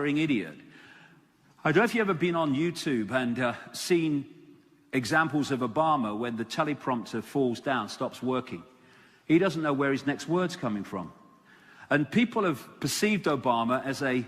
blithering idiot. I don't know if you've ever been on YouTube and seen examples of Obama when the teleprompter falls down, stops working. He doesn't know where his next word's coming from. And people have perceived Obama as an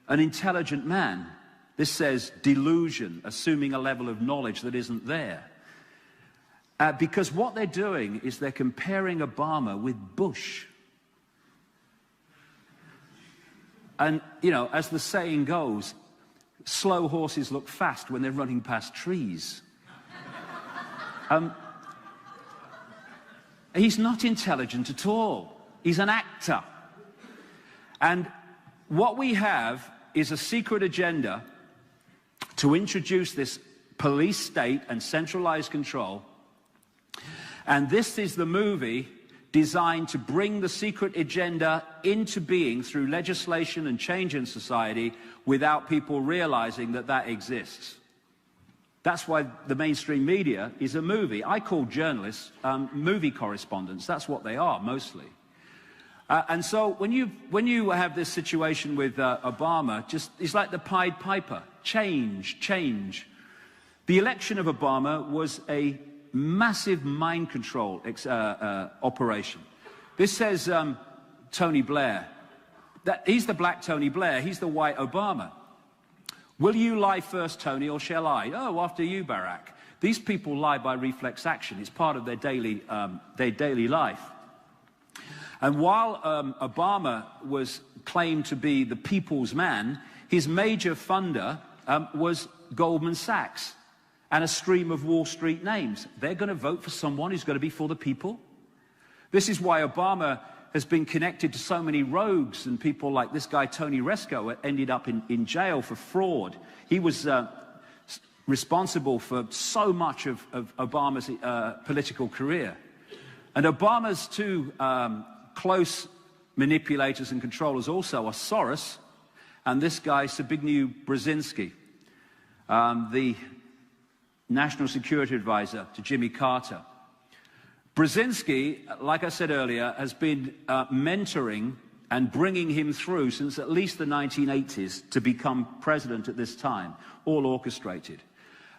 intelligent man. This says delusion, assuming a level of knowledge that isn't there. Because what they're doing is they're comparing Obama with Bush. And, you know, as the saying goes, slow horses look fast when they're running past trees. He's not intelligent at all. He's an actor. And what we have is a secret agenda to introduce this police state and centralized control. And this is the movie designed to bring the secret agenda into being through legislation and change in society without people realizing that that exists. That's why the mainstream media is a movie. I call journalists movie correspondents. That's what they are, mostly. And so when you have this situation with Obama, it's like the Pied Piper. Change, change. The election of Obama was a massive mind control operation. This says Tony Blair. He's the black Tony Blair. He's the white Obama. Will you lie first, Tony, or shall I? Oh, after you, Barack. These people lie by reflex action. It's part of their daily life. And while Obama was claimed to be the people's man, his major funder was Goldman Sachs and a stream of Wall Street names. They're going to vote for someone who's going to be for the people. This is why Obama has been connected to so many rogues and people like this guy, Tony Resco, ended up in jail for fraud. He was responsible for so much of Obama's political career. And Obama's two close manipulators and controllers also are Soros and this guy, Zbigniew Brzezinski, the National Security Advisor to Jimmy Carter. Brzezinski, like I said earlier, has been mentoring and bringing him through since at least the 1980s to become president at this time, all orchestrated.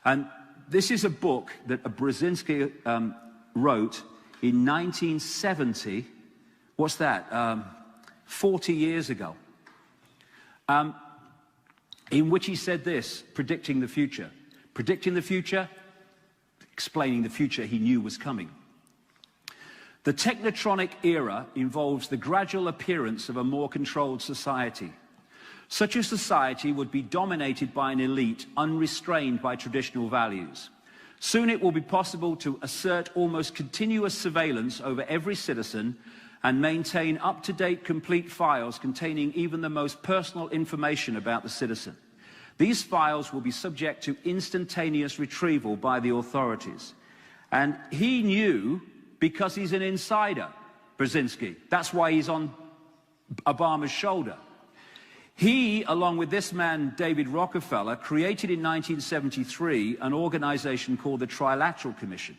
And this is a book that Brzezinski wrote in 1970. What's that? 40 years ago. In which he said this, predicting the future. Predicting the future, explaining the future he knew was coming. The technotronic era involves the gradual appearance of a more controlled society. Such a society would be dominated by an elite unrestrained by traditional values. Soon it will be possible to assert almost continuous surveillance over every citizen and maintain up-to-date complete files containing even the most personal information about the citizen. These files will be subject to instantaneous retrieval by the authorities. And he knew, because he's an insider, Brzezinski. That's why he's on Obama's shoulder. He, along with this man, David Rockefeller, created in 1973 an organization called the Trilateral Commission.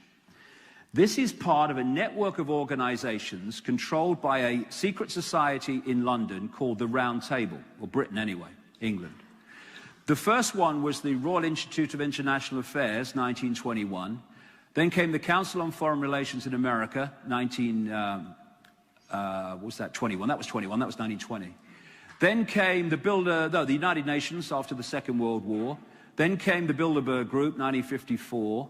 This is part of a network of organizations controlled by a secret society in London called the Round Table, or Britain anyway, England. The first one was the Royal Institute of International Affairs, 1921. Then came the Council on Foreign Relations in America, 1921. That was 1920. Then came the United Nations after the Second World War. Then came the Bilderberg Group, 1954.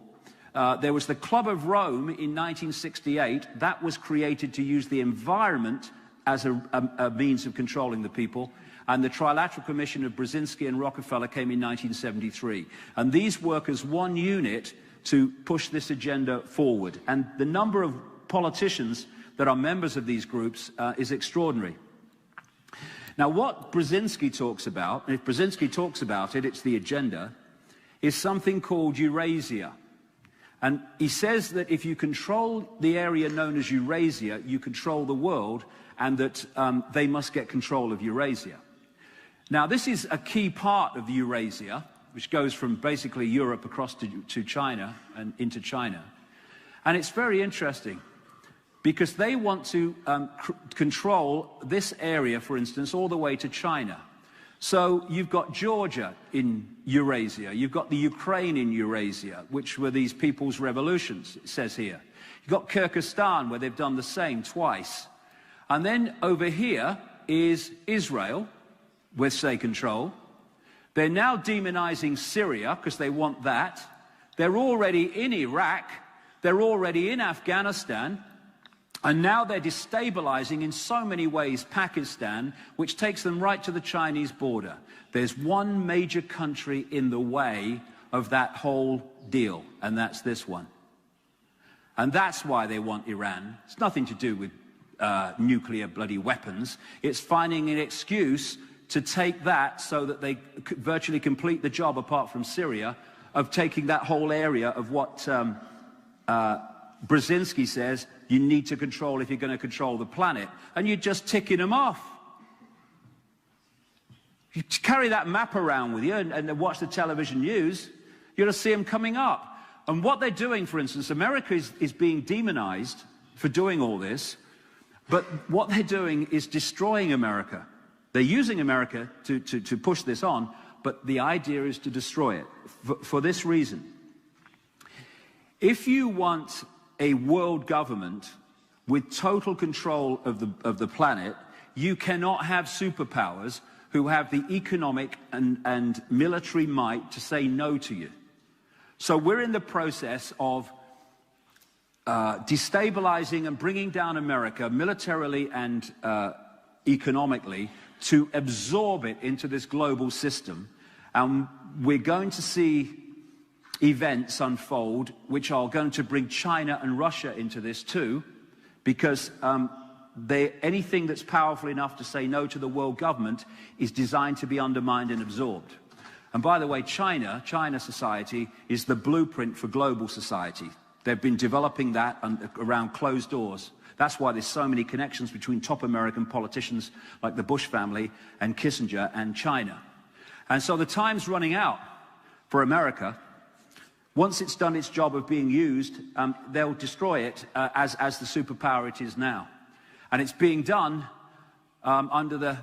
There was the Club of Rome in 1968. That was created to use the environment as a means of controlling the people. And the Trilateral Commission of Brzezinski and Rockefeller came in 1973. And these work as one unit to push this agenda forward. And the number of politicians that are members of these groups is extraordinary. Now, what Brzezinski talks about, and if Brzezinski talks about it, it's the agenda, is something called Eurasia. And he says that if you control the area known as Eurasia, you control the world, and that they must get control of Eurasia. Now, this is a key part of Eurasia, which goes from basically Europe across to China and into China. And it's very interesting because they want to control this area, for instance, all the way to China. So you've got Georgia in Eurasia, you've got the Ukraine in Eurasia, which were these people's revolutions, it says here. You've got Kyrgyzstan, where they've done the same twice. And then over here is Israel, with state control. They're now demonizing Syria, because they want that. They're already in Iraq, they're already in Afghanistan, and now they're destabilizing in so many ways Pakistan, which takes them right to the Chinese border. There's one major country in the way of that whole deal, and that's this one. And that's why they want Iran. It's nothing to do with nuclear bloody weapons. It's finding an excuse to take that so that they virtually complete the job, apart from Syria, of taking that whole area of what Brzezinski says you need to control if you're going to control the planet. And you're just ticking them off. You carry that map around with you and watch the television news, you're going to see them coming up. And what they're doing, for instance, America is being demonized for doing all this, but what they're doing is destroying America. They're using America to push this on, but the idea is to destroy it for this reason. If you want a world government with total control of the planet, you cannot have superpowers who have the economic and military might to say no to you. So we're in the process of destabilizing and bringing down America militarily and economically to absorb it into this global system. And we're going to see events unfold which are going to bring China and Russia into this too, because anything that's powerful enough to say no to the world government is designed to be undermined and absorbed. And by the way, China society is the blueprint for global society. They've been developing that around closed doors. That's why there's so many connections between top American politicians like the Bush family and Kissinger and China. And so the time's running out for America. Once it's done its job of being used, they'll destroy it as the superpower it is now. And it's being done under the,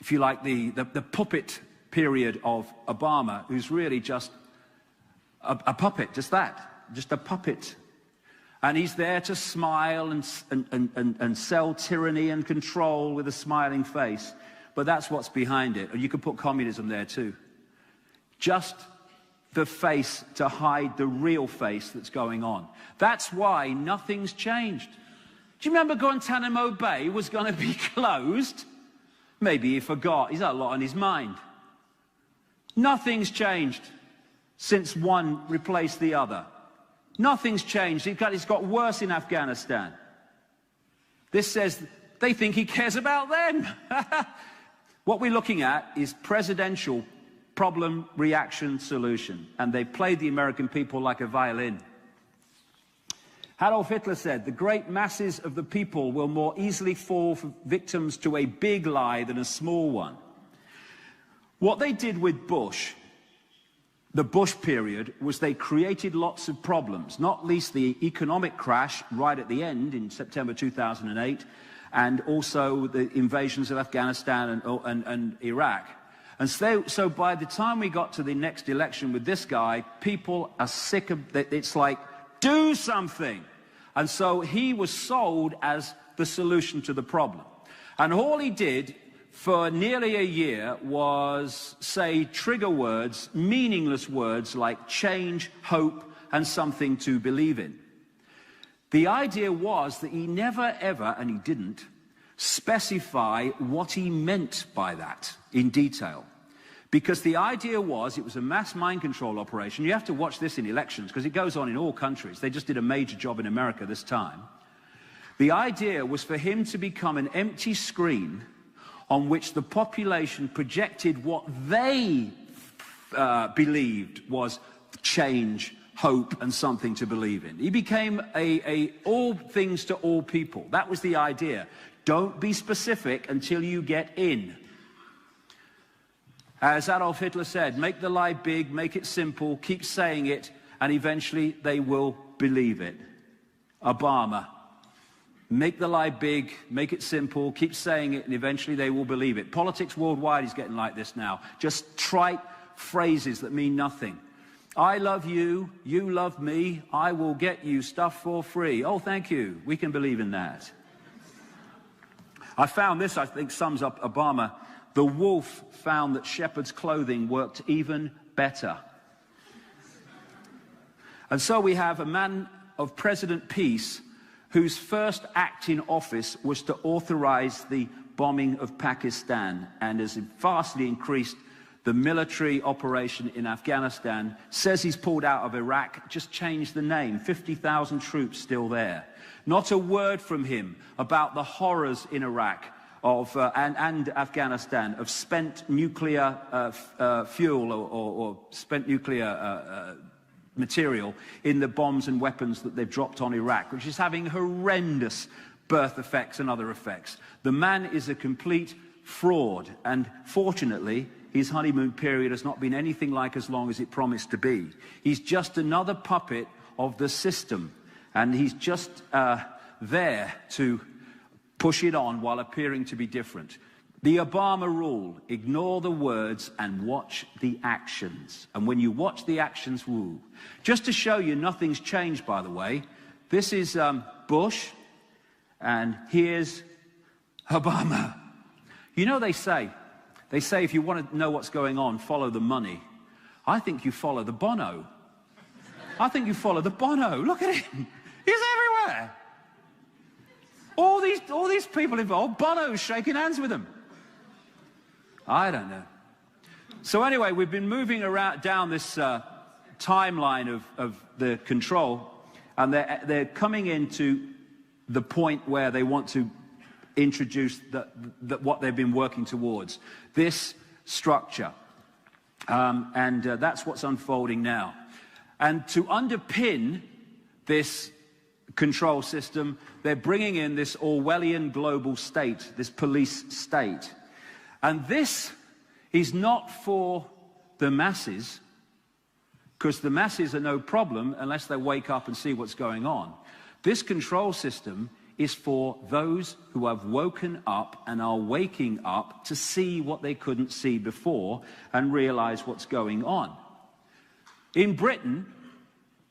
if you like, the puppet period of Obama, who's really just a puppet, just a puppet. And he's there to smile and sell tyranny and control with a smiling face. But that's what's behind it. And you could put communism there too. Just the face to hide the real face that's going on. That's why nothing's changed. Do you remember Guantanamo Bay was going to be closed? Maybe he forgot. He's got a lot on his mind. Nothing's changed since one replaced the other. Nothing's changed. It's got worse in Afghanistan. This says they think he cares about them. What we're looking at is presidential problem, reaction, solution. And they played the American people like a violin. Adolf Hitler said, the great masses of the people will more easily fall victims to a big lie than a small one. What they did with Bush, the Bush period, was they created lots of problems, not least the economic crash right at the end in September 2008, and also the invasions of Afghanistan and Iraq. And so by the time we got to the next election with this guy, people are sick of it. It's like, do something. And so he was sold as the solution to the problem. And all he did for nearly a year was say trigger words, meaningless words like change, hope, and something to believe in. The idea was that he never ever, and he didn't, specify what he meant by that in detail. Because the idea was it was a mass mind control operation. You have to watch this in elections because it goes on in all countries. They just did a major job in America this time. The idea was for him to become an empty screen on which the population projected what they believed was change, hope, and something to believe in. He became all things to all people. That was the idea. Don't be specific until you get in. As Adolf Hitler said, make the lie big, make it simple, keep saying it, and eventually they will believe it. Obama. Make the lie big, make it simple, keep saying it, and eventually they will believe it. Politics worldwide is getting like this now. Just trite phrases that mean nothing. I love you, you love me, I will get you stuff for free. Oh, thank you. We can believe in that. I found this, I think, sums up Obama. The wolf found that shepherd's clothing worked even better. And so we have a man of President Peace whose first act in office was to authorize the bombing of Pakistan and has vastly increased the military operation in Afghanistan, says he's pulled out of Iraq, just changed the name, 50,000 troops still there. Not a word from him about the horrors in Iraq and Afghanistan of spent nuclear fuel or spent nuclear material in the bombs and weapons that they've dropped on Iraq, which is having horrendous birth effects and other effects. The man is a complete fraud, and fortunately, his honeymoon period has not been anything like as long as it promised to be. He's just another puppet of the system, and he's just there to push it on while appearing to be different. The Obama rule, ignore the words and watch the actions. And when you watch the actions, woo. Just to show you nothing's changed, by the way, this is Bush, and here's Obama. You know, they say if you want to know what's going on, follow the money. I think you follow the Bono. I think you follow the Bono. Look at him. He's everywhere. All these people involved, Bono's shaking hands with them. I don't know. So anyway, we've been moving around down this timeline of the control, and they're coming into the point where they want to introduce what they've been working towards, this structure. And that's what's unfolding now. And to underpin this control system, they're bringing in this Orwellian global state, this police state. And this is not for the masses, because the masses are no problem unless they wake up and see what's going on. This control system is for those who have woken up and are waking up to see what they couldn't see before and realize what's going on. In Britain,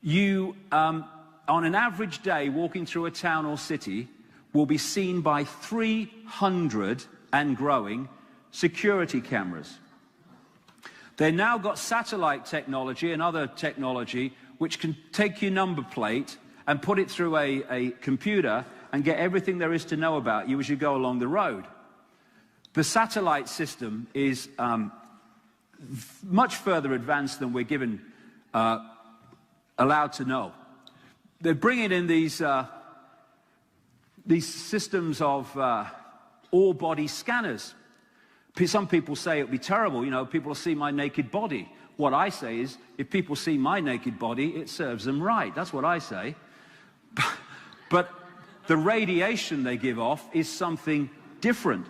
you, on an average day, walking through a town or city, will be seen by 300 and growing security cameras. They've now got satellite technology and other technology which can take your number plate and put it through a computer and get everything there is to know about you as you go along the road. The satellite system is much further advanced than we're given allowed to know. They're bringing in these systems of all-body scanners. Some people say it would be terrible, you know, people will see my naked body. What I say is, if people see my naked body, it serves them right. That's what I say. But the radiation they give off is something different.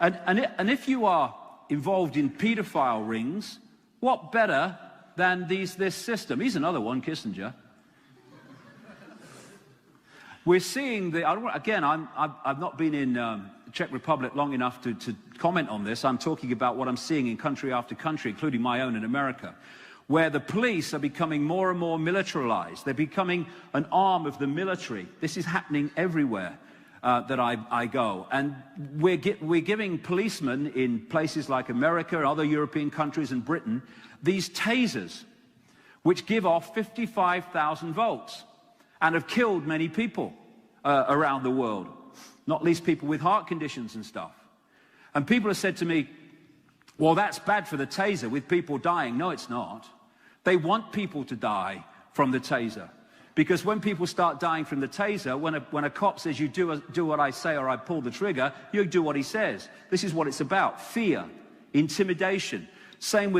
And if you are involved in paedophile rings, what better than this system? Here's another one, Kissinger. We're seeing again, I've not been in the Czech Republic long enough to comment on this. I'm talking about what I'm seeing in country after country, including my own in America, where the police are becoming more and more militarized. They're becoming an arm of the military. This is happening everywhere that I go. And we're giving policemen in places like America, other European countries, and Britain, these tasers, which give off 55,000 volts and have killed many people around the world, not least people with heart conditions and stuff. And people have said to me, well, that's bad for the taser with people dying. No, it's not. They want people to die from the taser. Because when people start dying from the taser, when a cop says, you do what I say or I pull the trigger, you do what he says. This is what it's about. Fear, intimidation. Same with